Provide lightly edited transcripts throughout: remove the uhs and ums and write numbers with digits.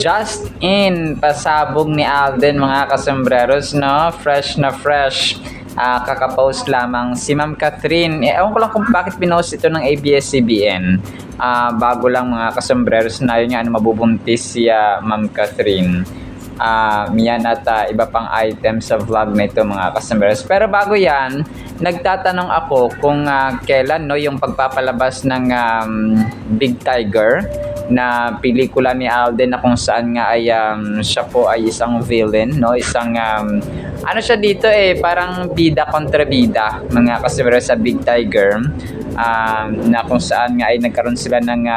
Just in, pasabog ni Alden mga kasembreros, no? Fresh na fresh. Kakapost lamang si Ma'am Catherine. Ewan ko lang kung bakit pinost ito ng ABS-CBN. Bago lang mga kasembreros na yun nga mabubuntis si Ma'am Catherine. Yan at iba pang items sa vlog na ito mga kasembreros. Pero bago yan, nagtatanong ako kung kailan no, yung pagpapalabas ng Big Tiger na pelikula ni Alden na kung saan nga ay siya po ay isang villain, no? Isang ano siya dito parang bida kontra bida mga kasembreros sa Big Tiger, na kung saan nga ay nagkaroon sila ng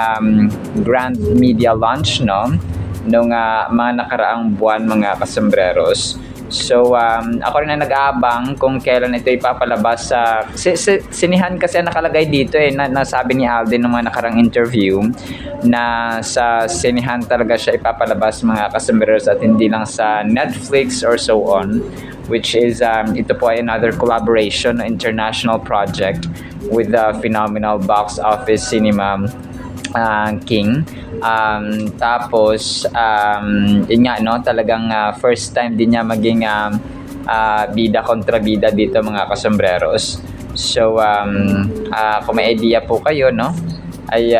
grand media launch, no? Nung mga nakaraang buwan mga kasembreros. So, ako rin na nag-aabang kung kailan ito ipapalabas sa sinihan kasi nakalagay dito nasabi ni Alden ng mga nakarang interview na sa sinihan talaga siya ipapalabas mga kasembreros at hindi lang sa Netflix or so on, which is ito po ay another collaboration, international project with the phenomenal box office cinema king. Tapos yun nga no, talagang first time din niya maging bida kontra bida dito mga kasembreros. So kung may idea po kayo no, ay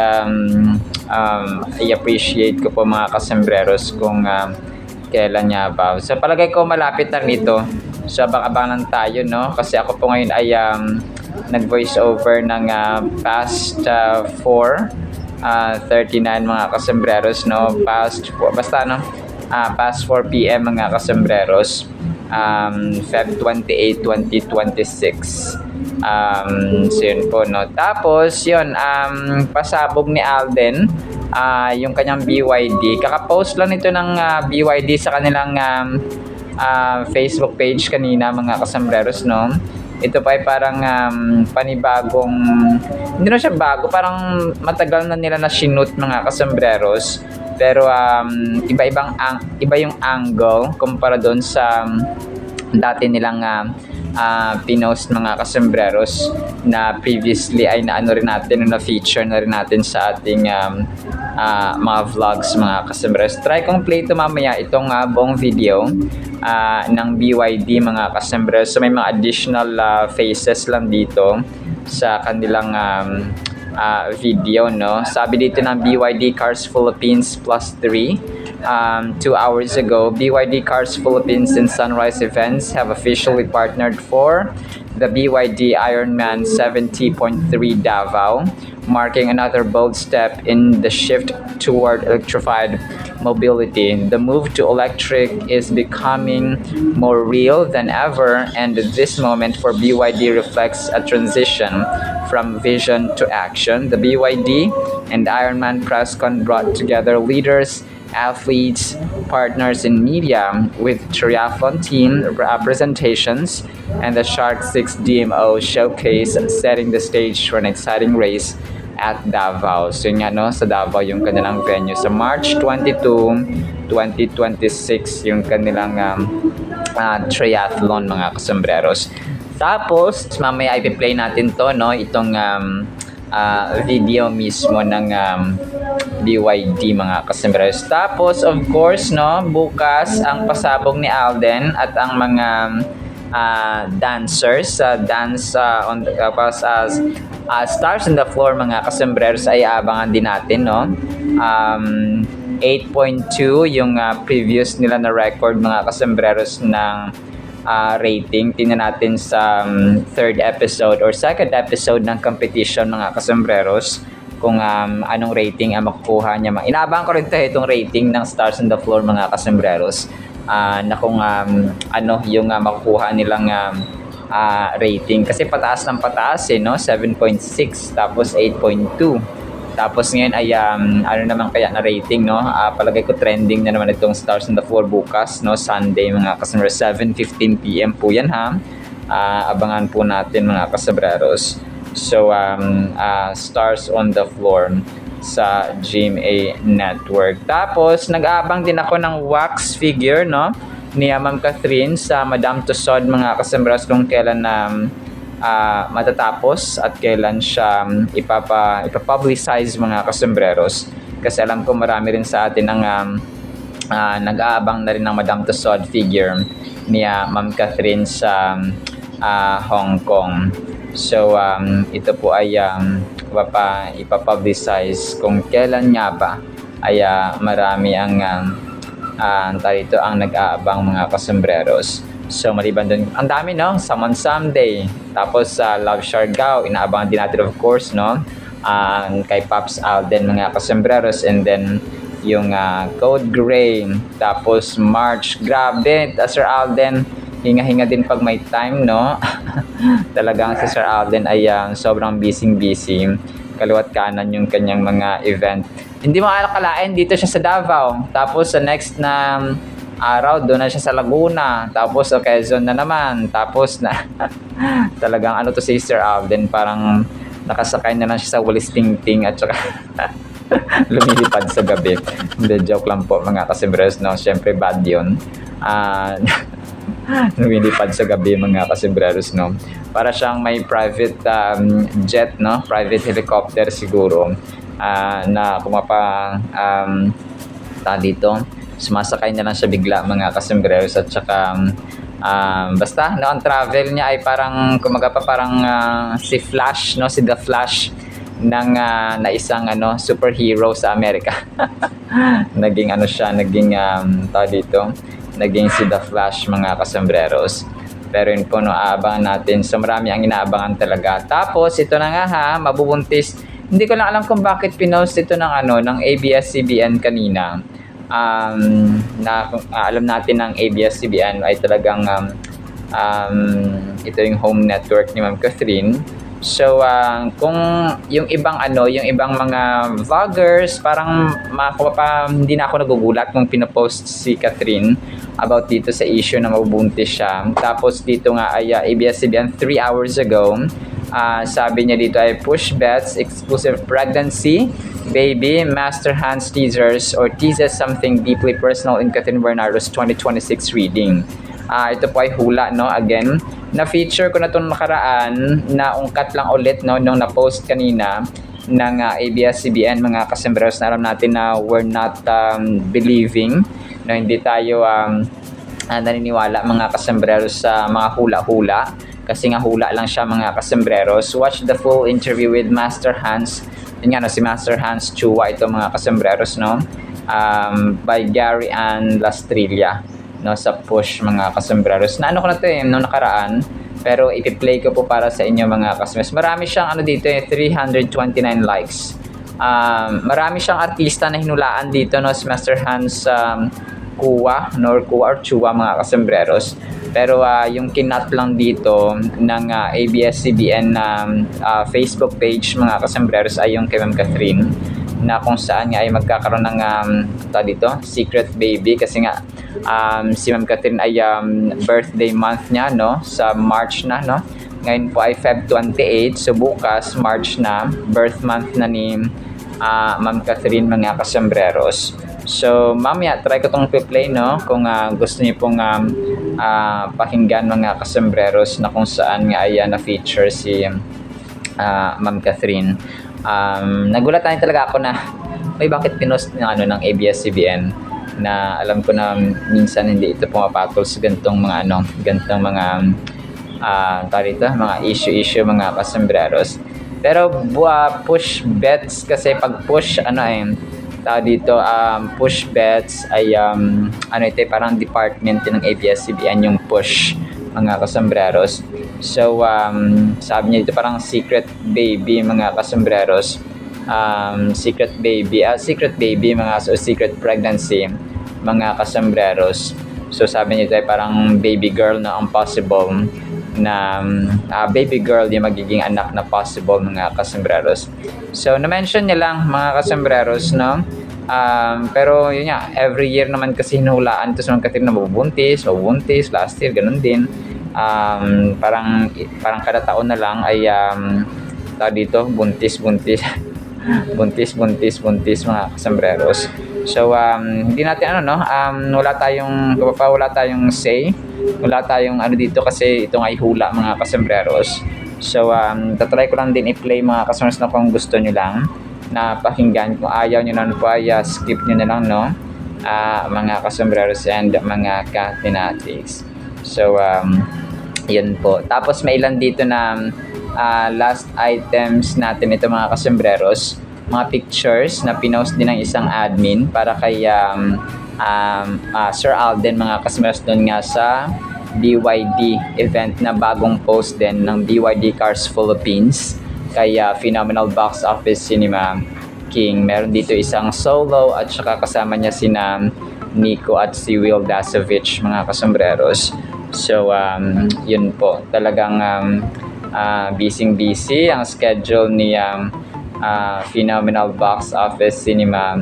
i-appreciate ko po mga kasembreros kung kailan niya ba. So palagay ko malapit na nito. So abang-abangan tayo no, kasi ako po ngayon ay nag-voice over ng past 39 mga kasembreros no, past 4 PM mga kasembreros, Feb 28, 2026. So yun po no. Tapos yun, pasabog ni Alden yung kanyang BYD. Kakapost lang nito ng BYD sa kanilang Facebook page kanina mga kasembreros no. Ito pa ay parang panibagong, hindi na siya bago, parang matagal na nila na shoot mga kasembreros. Pero iba yung angle kumpara doon sa dati nilang pinost mga kasembreros na previously ay naano rin natin, na feature na rin natin sa ating mga vlogs mga kasembreros. Try kong play ito mamaya, itong buong video ng BYD mga kasembreros. So may mga additional faces lang dito sa kanilang video no. Sabi dito ng BYD Cars Philippines Plus 3, 2 hours ago, BYD Cars Philippines and Sunrise Events have officially partnered for the BYD Ironman 70.3 Davao, marking another bold step in the shift toward electrified mobility. The move to electric is becoming more real than ever, and this moment for BYD reflects a transition from vision to action. The BYD and Ironman PressCon brought together leaders, athletes, partners in media with triathlon team presentations and the Shark 6 DMO showcase, setting the stage for an exciting race at Davao. So yun nga no, sa Davao yung kanilang venue. Sa March 22, 2026 yung kanilang triathlon mga kasembreros. Tapos mamaya i-play natin to no, itong video mismo ng BYD mga kasembreros. Tapos of course no, bukas ang pasabog ni Alden at ang mga dancers dance on the Stars on the Floor mga kasembreros ay abangan din natin no. 8.2 yung previous nila na record mga kasembreros ng rating. Tingnan natin sa third episode or second episode ng competition mga kasembreros kung anong rating ang makukuha niya. Inaabangan ko rin itong rating ng Stars on the Floor mga kasembreros, na kung ano yung makukuha nilang rating, kasi pataas ng pataas no, 7.6 tapos 8.2 tapos ngayon ay ano naman kaya na rating no. Palagay ko trending na naman itong Stars on the Floor bukas no, Sunday mga kasembreros, 7:15 PM po yan ha. Abangan po natin mga kasembreros. So Stars on the Floor sa GMA Network. Tapos nag-aabang din ako ng wax figure no ni Ma'am Catherine sa Madame Tussauds mga kasembreros, kung kailan matatapos at kailan siya ipapublicize mga kasembreros, kasi alam ko marami rin sa atin ang nag-aabang na rin ng Madame Tussauds figure ni Ma'am Catherine sa Hong Kong. So, ito po ay ipapublicize kung kailan nga ba ay marami ang tarito ang nag-aabang mga kasembreros. So, maliban dun, ang dami, no? Summon Someday. Tapos, Love Siargao, inaabangan din natin, of course, no? Kay Pops Alden, mga kasembreros. And then, yung Code Gray. Tapos, March. Grabe, Sir Alden, hinga-hinga din pag may time, no? Talagang si Sir Alden ay sobrang busy. Kaliwat kanan yung kanyang mga event. Hindi mo akalain, dito siya sa Davao. Tapos sa next na araw, doon na siya sa Laguna. Tapos sa Quezon na naman. Tapos na talagang ano to si Sir Alden, parang nakasakay na lang siya sa walis tingting at saka lumilipad sa gabi. Hindi, joke lang po mga kasembreros, no? Siyempre bad yun. Lumilipad sa gabi mga kasembreros, no? Para siyang may private jet, no? Private helicopter siguro na dito sumasakay na lang siya bigla mga kasembreros. At saka basta no, ang travel niya ay parang parang si Flash, no? Si The Flash ng na isang superhero sa Amerika. Naging naging si The Flash mga kasembreros. Pero yun po, no, aabangan natin. So marami ang inaabangan talaga. Tapos ito na nga mabubuntis. Hindi ko lang alam kung bakit pinost ito ng ABS-CBN kanina. Alam natin ng ABS-CBN ay talagang ito yung home network ni Ma'am Catherine. So kung yung ibang mga vloggers, parang hindi na ako nagugulat kung pinopost si Catherine about dito sa issue na mabubuntis siya. Tapos dito nga ay ABS-CBN 3 hours ago, sabi niya dito ay push bets, exclusive pregnancy, baby, Master Hans teasers or teases something deeply personal in Catherine Bernardo's 2026 reading. Ito po ay hula, no? Again, na-feature ko na itong nakaraan, na ungkat lang ulit, no? Nung na-post kanina ng ABS-CBN, mga kasembreros, na alam natin na we're not believing, na hindi tayo naniniwala mga kasembreros sa mga hula-hula. Kasi nga hula lang siya mga kasembreros. Watch the full interview with Master Hans. Yun nga, no? Si Master Hans Chua, ito mga kasembreros, no? By Gary Ann Lastrilla, no, sa push mga kasembreros. Na ko na to nung nakaraan, pero ipi-play ko po para sa inyo mga kasembreros. Marami siyang dito 329 likes. Marami siyang artista na hinulaan dito, no, si Master Hans Chua or Chua mga kasembreros. Pero yung kinat lang dito ng ABS-CBN na Facebook page mga kasembreros ay yung kay Ma'am Catherine, na kung saan nga ay magkakaroon ng secret baby. Kasi nga si Ma'am Catherine ay birthday month niya, no, sa March na, no. Ngayon po ay Feb 28, so bukas March na, birth month na ni Ma'am Catherine mga kasembreros. So mamaya try ko tong play, no, kung gusto niyo pong pakinggan mga kasembreros, na kung saan nga ay na-feature si Ma'am Catherine. Nagulat talaga ako na bakit pinost ng ABS-CBN, na alam ko na minsan hindi ito pumapatol sa gantong mga mga issue mga kasembreros. Pero push bets, kasi pag push push bets ay ito parang department ng ABS-CBN yung push mga kasembreros. So sabi niya dito parang secret baby mga kasembreros, secret baby secret pregnancy mga kasembreros. So sabi niya dito parang baby girl na impossible, na baby girl yung magiging anak na possible mga kasembreros. So na-mention niya lang mga kasembreros, no. Pero yun nga, every year naman kasi hinulaan ito sa mga Catherine na mabubuntis. Last year ganun din. Parang kada taon na lang ay dito buntis mga kasembreros. So hindi natin wala tayong say, wala tayong dito, kasi ito ay hula mga kasembreros. So tatry ko lang din i-play mga kasembreros, na kung gusto nyo lang na pakinggan. Kung ayaw nyo na po ay skip nyo na lang, no. mga kasombreros and mga katinatics. So, yun po. Tapos may ilan dito na last items natin ito mga kasombreros. Mga pictures na pinost din ng isang admin para kay Sir Alden mga kasombreros doon nga sa BYD event na bagong post din ng BYD Cars Philippines kay Phenomenal Box Office Cinema King. Meron dito isang solo at saka kasama niya sina Nico at si Will Dasovich mga kasombreros. So yun po, talagang busy ang schedule ni Phenomenal Box Office Cinema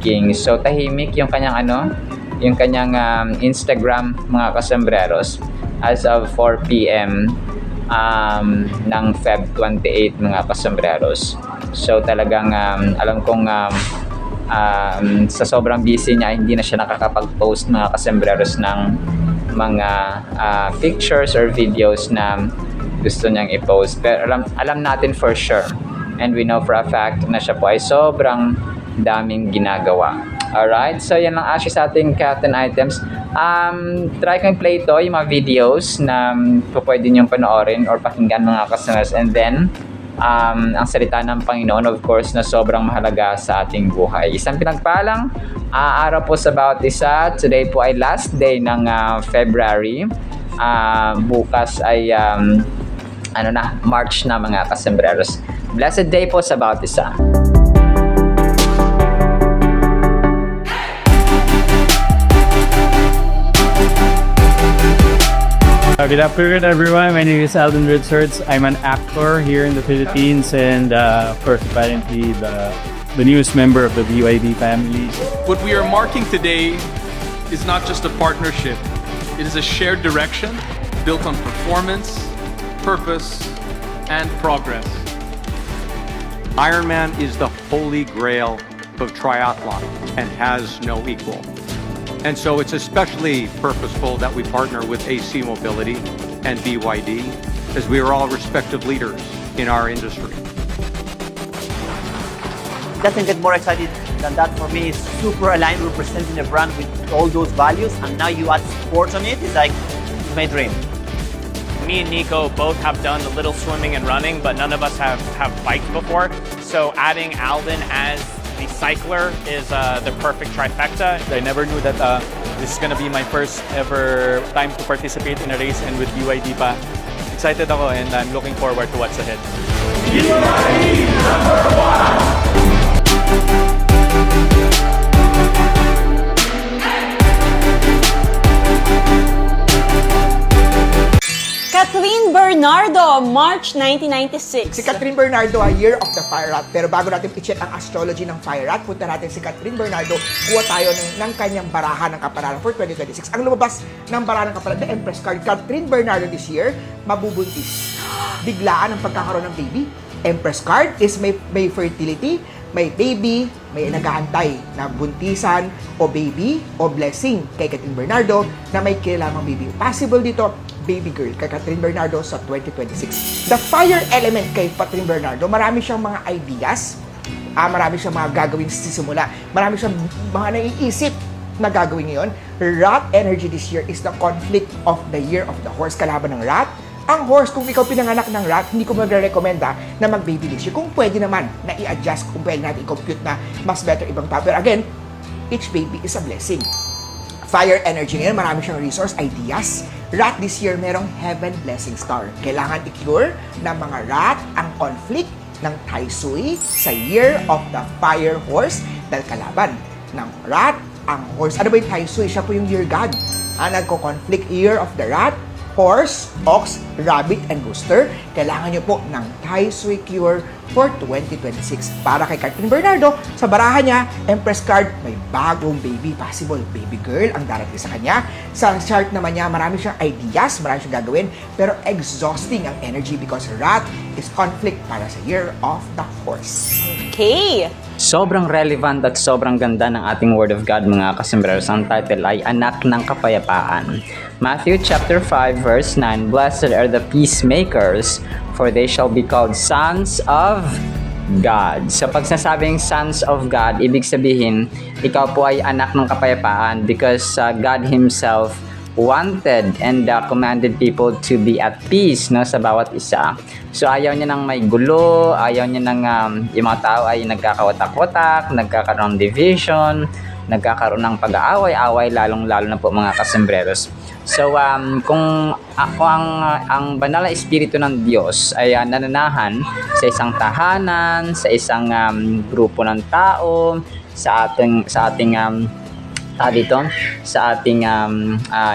King. So tahimik yung kanyang yung kanyang Instagram mga kasombreros as of 4 p.m. Ng Feb 28 mga kasombreros. So talagang alam kong sa sobrang busy niya hindi na siya nakakapag-post mga kasombreros ng mga pictures or videos na gusto niyang i-post. Pero alam natin for sure and we know for a fact na siya po ay sobrang daming ginagawa. Alright, so yan lang actually sa ating Captain Items. Try kong play ito, yung mga videos na pwede niyong panoorin or pakinggan mga customers. And then, ang salita ng Panginoon, of course, na sobrang mahalaga sa ating buhay. Isang pinagpalang araw po sa bawat isa. Today po ay last day ng February. Bukas ay March na mga kasombreros. Blessed day po sa bawat isa. Good afternoon, everyone. My name is Alden Richards. I'm an actor here in the Philippines and, of course, apparently the newest member of the BYD family. What we are marking today is not just a partnership. It is a shared direction built on performance, purpose, and progress. Ironman is the holy grail of triathlon and has no equal. And so it's especially purposeful that we partner with AC Mobility and BYD as we are all respective leaders in our industry. Doesn't get more excited than that for me. It's super aligned, representing a brand with all those values, and now you add sports on it. It's like my dream. Me and Nico both have done a little swimming and running, but none of us have biked before. So adding Alden as the cycler is the perfect trifecta. I never knew that this is gonna be my first ever time to participate in a race and with BYD pa. Excited ako and I'm looking forward to what's ahead. BYD #1! Catherine Bernardo, March 1996. Si Catherine Bernardo, Year of the Fire Rat. Pero bago natin i-check ang astrology ng Fire Rat, punta natin si Catherine Bernardo, kuha tayo ng kanyang baraha ng kapalaran for 2026. Ang lumabas ng baraha ng kapalaran, the Empress card. Catherine Bernardo this year, mabubuntis. Biglaan ang pagkakaroon ng baby. Empress card is may fertility, may baby, may naghahantay na buntisan o baby o blessing kay Catherine Bernardo na may kilalamang baby. Possible dito, baby girl kay Catherine Bernardo sa 2026. The fire element kay Catherine Bernardo, marami siyang mga ideas, marami siyang mga gagawin sa simula, marami siyang mga naiisip na gagawin ngayon. Rat energy this year is the conflict of the year of the horse, kalaban ng rat. Ang horse, kung ikaw pinanganak ng rat, hindi ko magre-recommenda na mag-baby this year. Kung pwede naman na i-adjust, kung pwede natin i-compute na mas better ibang tao. Pero again, each baby is a blessing. Fire energy ngayon, marami siyang resource, ideas. Rat this year, merong heaven blessing star. Kailangan i-cure ng mga rat ang conflict ng Tai Sui sa year of the fire horse dahil kalaban ng rat ang horse. Ano ba yung Tai Sui? Siya po yung year god. Nagko-conflict year of the rat, horse, ox, rabbit, and rooster. Kailangan nyo po ng Tai Sui cure for 2026. Para kay Catherine Bernardo, sa baraha niya, Empress card, may bagong baby, possible baby girl ang darating sa kanya. Sa chart naman niya, marami siyang ideas, marami siyang gagawin, pero exhausting ang energy because rat is conflict para sa year of the horse. Okay. Sobrang relevant at sobrang ganda ng ating Word of God mga kasombreros. Ang title ay Anak ng Kapayapaan. Matthew chapter 5 verse 9, Blessed are the peacemakers, for they shall be called sons of God. So pag sinasabing sons of God, ibig sabihin, ikaw po ay anak ng kapayapaan because God Himself wanted and commanded people to be at peace, no, sa bawat isa. So ayaw niya ng may gulo, ayaw niya ng yung mga tao ay nagkakawatak-watak, nagkakaroon ng division, nagkakaroon ng pag-aaway-away, lalong-lalo na po mga kasembreros. So kung ako ang banal na espiritu ng Diyos ay nananahan sa isang tahanan, sa isang grupo ng tao, sa ating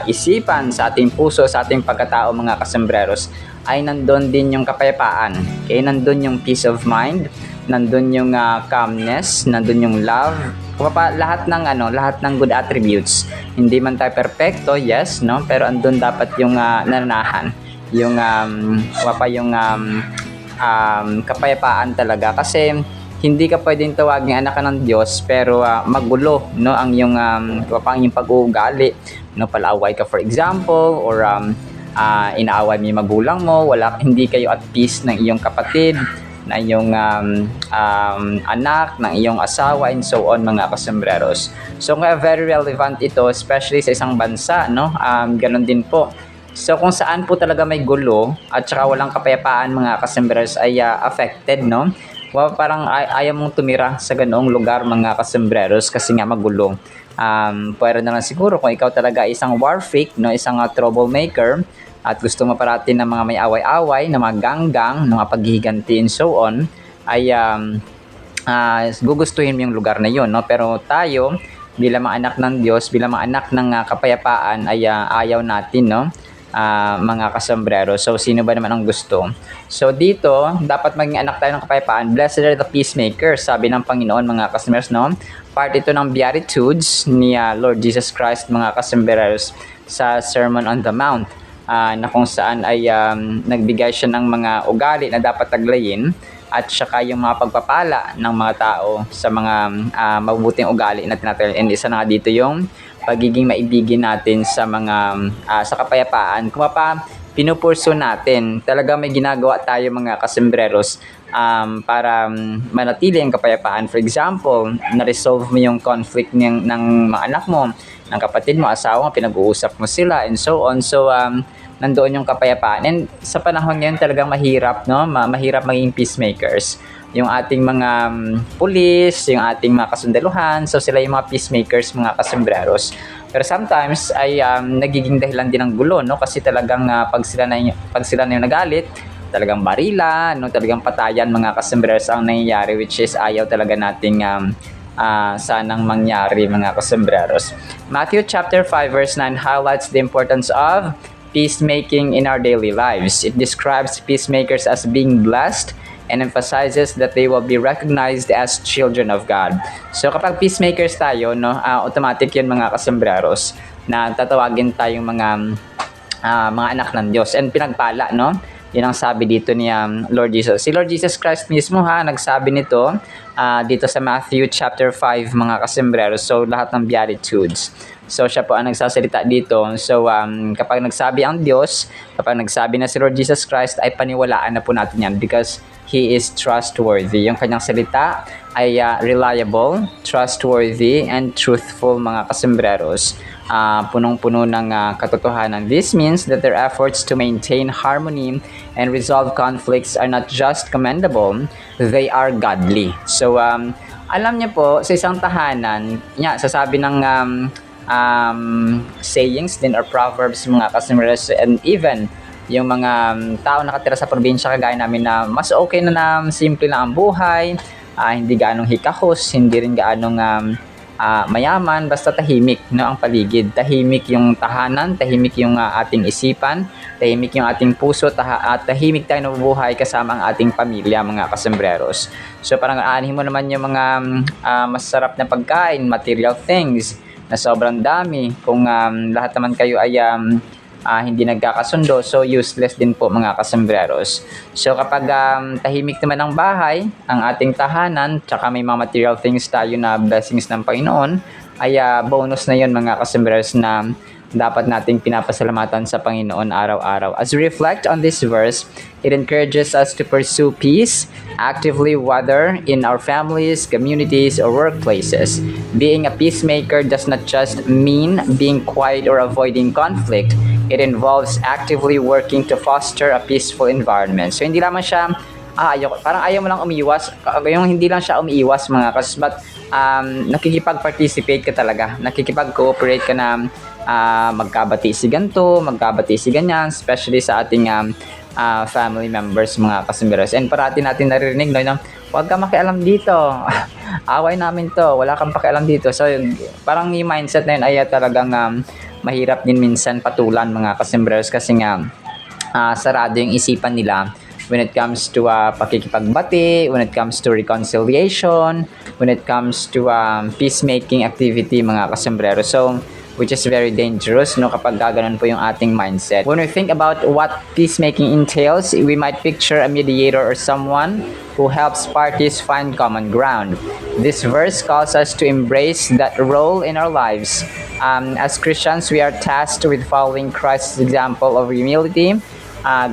isipan, sa ating puso, sa ating pagkatao mga kasembreros, ay nandun din yung kapayapaan. Okay, nandun yung peace of mind, nandun yung calmness, nandun yung love, lahat ng good attributes. Hindi man tayo perfecto, yes, no, pero andun dapat yung nananahan, yung kapayapaan talaga, kasi hindi ka pwedeng tawagin anak ka ng Diyos pero magulo, no, ang yung pag-uugali, no, palaaway ka for example, or inaaway mo yung magulang mo, hindi kayo at peace ng iyong kapatid, na iyong anak, ng iyong asawa, and so on mga kasembreros. So kaya very relevant ito, especially sa isang bansa, no, ganun din po. So kung saan po talaga may gulo at saka walang kapayapaan mga kasembreros ay affected, no. Parang ayaw mong tumira sa ganoong lugar mga kasembreros kasi nga magulo. Pwede na lang siguro kung ikaw talaga isang war freak, no, isang troublemaker, at gusto mo parati ng mga may away-away, ng mga ganggang, ng mga paghihiganti and so on, ay gugustuhin mo yung lugar na yun, no? Pero tayo, bilang mga anak ng Diyos, bilang mga anak ng kapayapaan, ay ayaw natin, no? Mga kasombrero. So, sino ba naman ang gusto? So, dito, dapat maging anak tayo ng kapayapaan. Blessed are the peacemakers, sabi ng Panginoon, mga kasombreros, no? Part ito ng Beatitudes ni Lord Jesus Christ, mga kasombreros, sa Sermon on the Mount, na kung saan ay nagbigay siya ng mga ugali na dapat taglayin, at saka yung mga pagpapala ng mga tao sa mga mabubuting ugali na tinataglayin. And isa na nga dito yung pagiging maibigin natin sa mga sa kapayapaan. Kung pinupurso natin, talaga may ginagawa tayo mga kasembreros para manatili ang kapayapaan. For example, na-resolve mo yung conflict ng mga anak mo, ng kapatid mo, asawa mo, pinag-uusap mo sila, and so on. So, nandoon yung kapayapaan. And sa panahon ngayon talagang mahirap, no? Mahirap maging peacemakers. Yung ating mga pulis, yung ating mga kasundaluhan, so sila yung mga peacemakers, mga kasembreros. Pero sometimes ay nagiging dahilan din ng gulo, no? Kasi talagang pag sila na yung nagalit, talagang barila, no? Talagang patayan, mga kasembreros ang nangyayari, which is ayaw talaga nating sanang mangyari, mga kasembreros. Matthew chapter 5 verse 9 highlights the importance of peacemaking in our daily lives. It describes peacemakers as being blessed and emphasizes that they will be recognized as children of God. So kapag peacemakers tayo, no, automatic yun, mga kasembreros, na tatawagin tayong mga anak ng Diyos and pinagpala, no? Yun ang sabi dito ni Lord Jesus. Si Lord Jesus Christ mismo nagsabi nito dito sa Matthew chapter 5, mga kasembreros. So lahat ng Beatitudes. So siya po ang nagsasalita dito. So kapag nagsabi ang Diyos, kapag nagsabi na si Lord Jesus Christ, ay paniwalaan na po natin yan because He is trustworthy. Yung kanyang salita ay reliable, trustworthy, and truthful, mga kasembreros. Punong-puno ng katotohanan. This means that their efforts to maintain harmony and resolve conflicts are not just commendable, they are godly. So alam niyo po, sa isang tahanan, sasabi ng sayings din or proverbs, mga kasembreros, and even yung mga tao nakatira sa probinsya kagaya namin na mas okay na simple na ang buhay, hindi gaanong hikahos, hindi rin gaanong mayaman, basta tahimik, no, ang paligid. Tahimik yung tahanan, tahimik yung ating isipan, tahimik yung ating puso, at tahimik tayo nabubuhay kasama ang ating pamilya, mga kasembreros. So parang aanhin mo naman yung mga masarap na pagkain, material things na sobrang dami. Kung lahat naman kayo ay hindi nagkakasundo, so useless din po, mga kasembreros. So kapag tahimik naman ang bahay, ang ating tahanan, tsaka may mga material things tayo na blessings ng Panginoon, ay bonus na yun, mga kasembreros, na dapat nating pinapasalamatan sa Panginoon araw-araw. As we reflect on this verse, it encourages us to pursue peace actively, whether in our families, communities, or workplaces. Being a peacemaker does not just mean being quiet or avoiding conflict. It involves actively working to foster a peaceful environment. So hindi lamang siya parang ayaw mo lang umiiwas, yung hindi lang siya umiiwas mga kas, but nakikipag-participate ka talaga, nakikipag-cooperate ka na magkabati si ganito, magkabati si ganyan, especially sa ating family members mga kasimberos. And parati natin naririnig, no, na huwag ka makialam dito, away namin to, wala kang pakialam dito. So parang yung mindset na yun ay talagang mahirap din minsan patulan mga kasimberos, kasi nga sarado yung isipan nila when it comes to pakikipagbati, when it comes to reconciliation, when it comes to peacemaking activity mga kasombrero. So, which is very dangerous, no, kapag gaganon po yung ating mindset. When we think about what peacemaking entails, we might picture a mediator or someone who helps parties find common ground. This verse calls us to embrace that role in our lives. As Christians, we are tasked with following Christ's example of humility,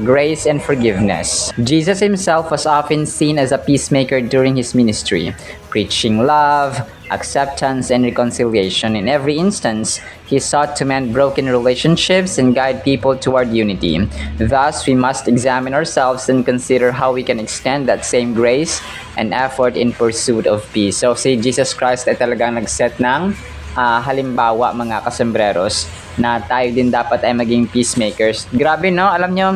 grace, and forgiveness. Jesus himself was often seen as a peacemaker during his ministry, preaching love, acceptance, and reconciliation. In every instance, he sought to mend broken relationships and guide people toward unity. Thus, we must examine ourselves and consider how we can extend that same grace and effort in pursuit of peace. So, si Jesus Christ ay talagang nag-set ng halimbawa mga kasombreros na tayo din dapat ay maging peacemakers. Grabe, no? Alam nyo,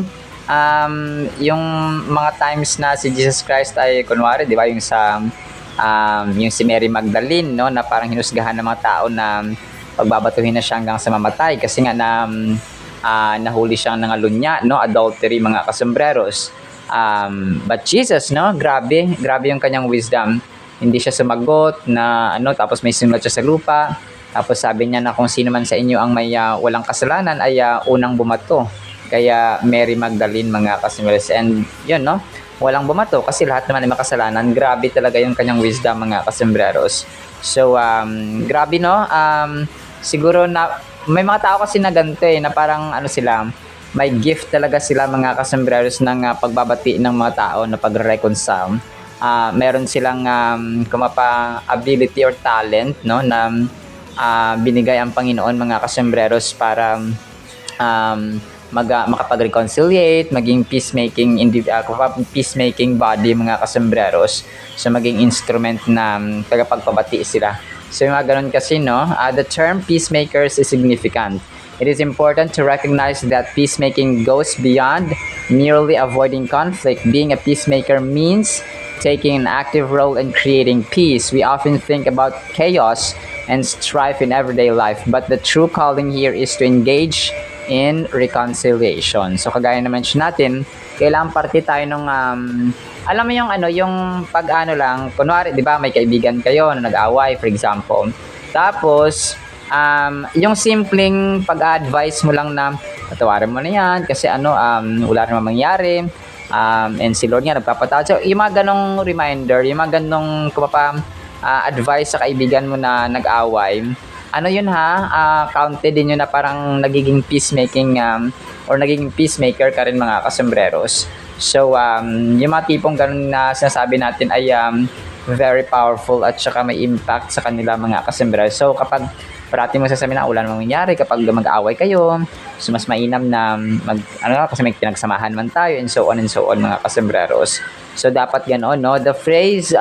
yung mga times na si Jesus Christ ay kunwari, di ba, yung sa yung si Mary Magdalene, no, na parang hinusgahan ng mga tao na pagbabatuhin na siya hanggang sa mamatay kasi nga na nahuli siyang nangalunya, no, adultery mga kasombreros. But Jesus, no, grabe yung kanyang wisdom. Hindi siya sumagot na tapos may sinulat siya sa lupa. Tapos sabi niya na kung sino man sa inyo ang may walang kasalanan ay unang bumato. Kaya Mary Magdalene mga kasombreros. And yun, no, walang bumato kasi lahat naman ay makasalanan. Grabe talaga yung kanyang wisdom mga kasombreros. So grabe, no, siguro na may mga tao kasi na ganito na parang sila, may gift talaga sila mga kasombreros ng pagbabati ng mga tao na pagre-reconcile. Meron silang ability or talent, no, na binigay ang Panginoon mga kasombreros para makapag-reconciliate, maging peacemaking body mga kasombreros. So maging instrument na tagapagpabati sila. So yung mga ganun kasi, no, the term peacemakers is significant. It is important to recognize that peacemaking goes beyond merely avoiding conflict. Being a peacemaker means taking an active role in creating peace. We often think about chaos and strife in everyday life, but the true calling here is to engage in reconciliation. So kagaya na mention natin, kailangan parte tayo nung alam mo yung yung lang, kunwari, di ba, may kaibigan kayo na nag-away, for example. Tapos yung simpleng pag-advise mo lang na patawarin mo na yan kasi wala namang mangyari. And si Lord nga nagpapatawad. So yung mga ganong reminder, yung mga ganong advice sa kaibigan mo na nag-away, yun counted din yun na parang nagiging peacemaking or nagiging peacemaker ka rin mga kasombreros. So yung mga tipong ganon na sinasabi natin ay very powerful at saka may impact sa kanila mga kasombreros. So kapag parati mo sasabihin na wala namang mangyari kapag mag-aaway kayo, so mas mainam na kasi may pinagsamahan man tayo and so on mga kasombreros. So dapat ganoon, no? The phrase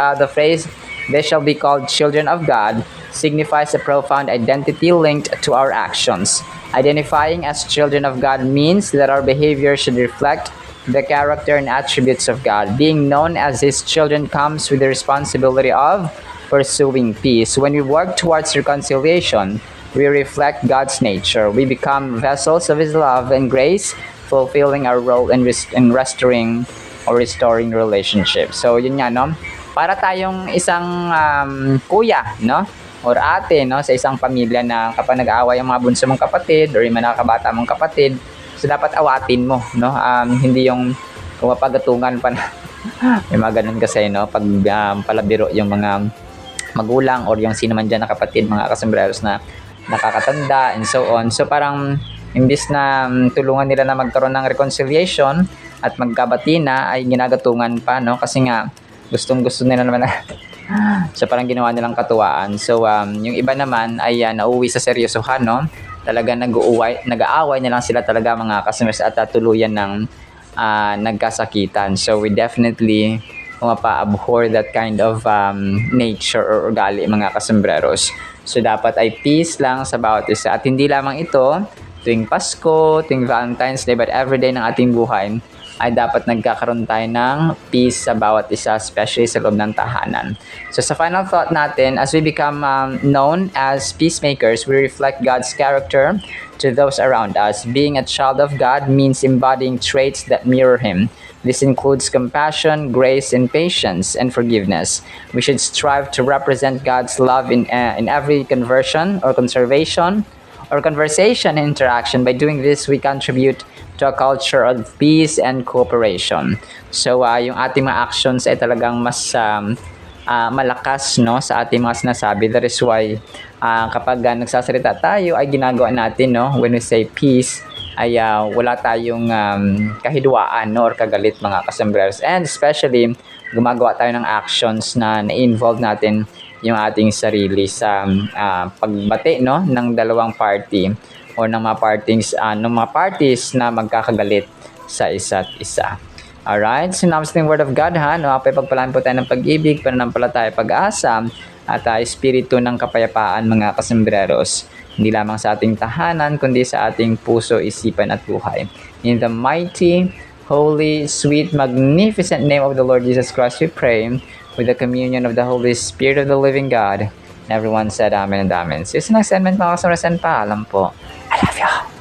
they shall be called children of God signifies a profound identity linked to our actions. Identifying as children of God means that our behavior should reflect the character and attributes of God. Being known as His children comes with the responsibility of pursuing peace. When we work towards reconciliation, we reflect God's nature. We become vessels of His love and grace, fulfilling our role in restoring or restoring relationships. So yun nga, no? Para tayong isang kuya, no? Or ate, no? Sa isang pamilya na kapag nag-aaway ang mga bunso mong kapatid or yung mga nakakabata mong kapatid, so dapat awatin mo, no? Hindi yung kumapagatungan pa na may mga ganun kasi, no? Pag palabiro yung mga magulang or yung sino man dyan na kapatid, mga kasombreros na nakakatanda, and so on. So parang imbis na tulungan nila na magkaroon ng reconciliation at magkabati na, ay ginagatungan pa, no? Kasi nga, gustong-gusto nila naman na so parang ginawa nilang katuwaan. So yung iba naman ay nauwi sa seryosohan, no? Talaga nag-aaway na lang sila talaga mga customers at tuluyan ng nagkasakitan. So we definitely abhor that kind of nature or ugali mga kasembreros. So dapat ay peace lang sa bawat isa. At hindi lamang ito tuwing Pasko, tuwing Valentine's Day, but everyday ng ating buhay ay dapat nagkakaroon tayo ng peace sa bawat isa, especially sa loob ng tahanan. So sa final thought natin, as we become known as peacemakers, we reflect God's character to those around us. Being a child of God means embodying traits that mirror Him. This includes compassion, grace, and patience, and forgiveness. We should strive to represent God's love in every conversion or conversation and interaction. By doing this, we contribute to a culture of peace and cooperation. So, yung ating mga actions ay talagang mas malakas, no, sa ating mga sinasabi. That is why kapag nagsasalita tayo ay ginagawa natin, no, when we say peace, ay wala tayong kahidwaan, no, or kagalit mga kasembreros. And especially, gumagawa tayo ng actions na na-involve natin yung ating sarili sa pagbati, no, ng dalawang party o ng mga parties na magkakagalit sa isa't isa. Alright, sinapos ng Word of God, ha, no, pagpalaan po tayo ng pag-ibig, pananampalataya, pag-asa, at espiritu ng kapayapaan mga kasembreros. Hindi lamang sa ating tahanan, kundi sa ating puso, isipan at buhay. In the mighty, holy, sweet, magnificent name of the Lord Jesus Christ, we pray, with the communion of the Holy Spirit of the living God. And everyone said amen and amen. See you sa next segment mga kasembreros, and paalam po. I love you.